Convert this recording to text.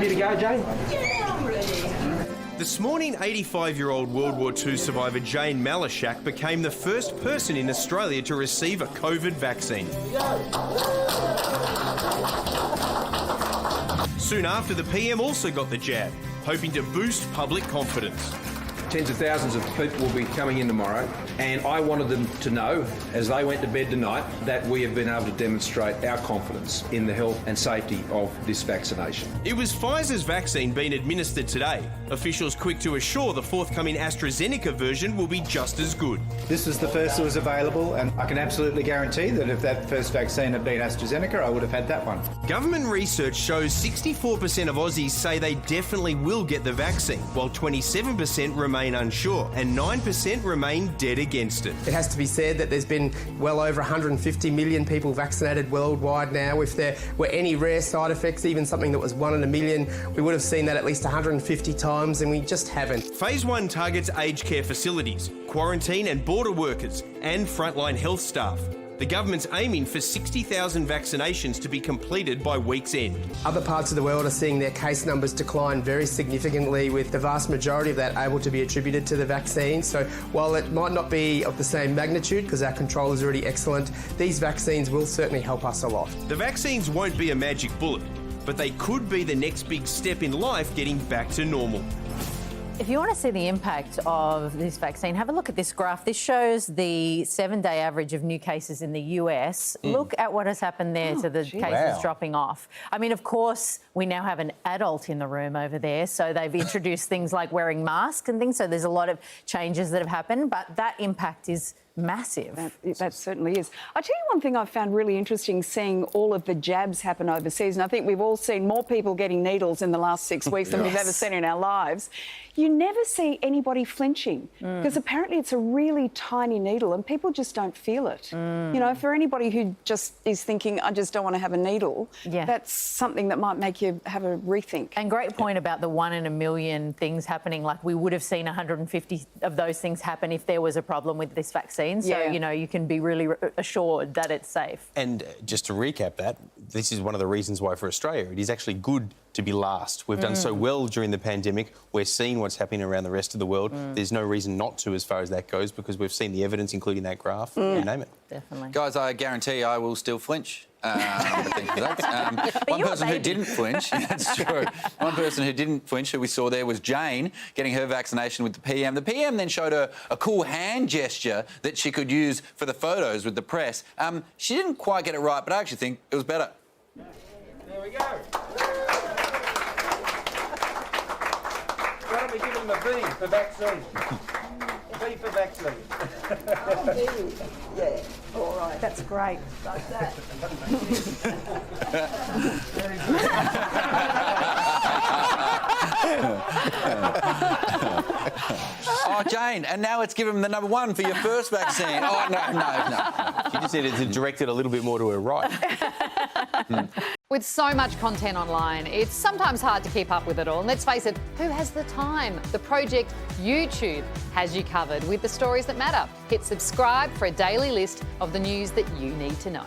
ready to go, Jane? Yeah, I'm ready. This morning, 85-year-old World War II survivor Jane Malishak became the first person in Australia to receive a COVID vaccine. Soon after, the PM also got the jab, hoping to boost public confidence. Tens of thousands of people will be coming in tomorrow, and I wanted them to know, as they went to bed tonight, that we have been able to demonstrate our confidence in the health and safety of this vaccination. It was Pfizer's vaccine being administered today. Officials quick to assure the forthcoming AstraZeneca version will be just as good. This was the first that was available, and I can absolutely guarantee that if that first vaccine had been AstraZeneca, I would have had that one. Government research shows 64% of Aussies say they definitely will get the vaccine, while 27% remain unsure and 9% remain dead against it. It has to be said that there's been well over 150 million people vaccinated worldwide now. If there were any rare side effects, even something that was 1 in a million, we would have seen that at least 150 times, and we just haven't. Phase 1 targets aged care facilities, quarantine and border workers, and frontline health staff. The government's aiming for 60,000 vaccinations to be completed by week's end. Other parts of the world are seeing their case numbers decline very significantly, with the vast majority of that able to be attributed to the vaccine. So while it might not be of the same magnitude, because our control is already excellent, these vaccines will certainly help us a lot. The vaccines won't be a magic bullet, but they could be the next big step in life getting back to normal. If you want to see the impact of this vaccine, have a look at this graph. This shows the 7-day average of new cases in the US. Look at what has happened there to the cases dropping off. I mean, of course, we now have an adult in the room over there, so they've introduced things like wearing masks and things, so there's a lot of changes that have happened, but that impact is massive. That certainly is. I'll tell you one thing I've found really interesting, seeing all of the jabs happen overseas, and I think we've all seen more people getting needles in the last 6 weeks than we've ever seen in our lives. You never see anybody flinching, because apparently it's a really tiny needle and people just don't feel it. You know, for anybody who just is thinking, I just don't want to have a needle, that's something that might make you have a rethink. And great point about the 1 in a million things happening. Like, we would have seen 150 of those things happen if there was a problem with this vaccine. So, you know, you can be really assured that it's safe. And just to recap that, this is one of the reasons why for Australia it is actually good to be last. We've done so well during the pandemic. We're seeing what's happening around the rest of the world. There's no reason not to as far as that goes, because we've seen the evidence, including that graph. You name it. Definitely. Guys, I guarantee I will still flinch. One person who didn't flinch, that's true. One person who didn't flinch, who we saw there, was Jane, getting her vaccination with the PM. The PM then showed her a cool hand gesture that she could use for the photos with the press. She didn't quite get it right, but I actually think it was better. There we go. Why don't we give them a B for vaccine? B for vaccine. Yeah, all right. That's great. Like that. Oh, Jane, and now let's give him the number 1 for your first vaccine. Oh, no. She just needed to direct it a little bit more to her right. With so much content online, it's sometimes hard to keep up with it all. And let's face it, who has the time? The Project YouTube has you covered with the stories that matter. Hit subscribe for a daily list of the news that you need to know.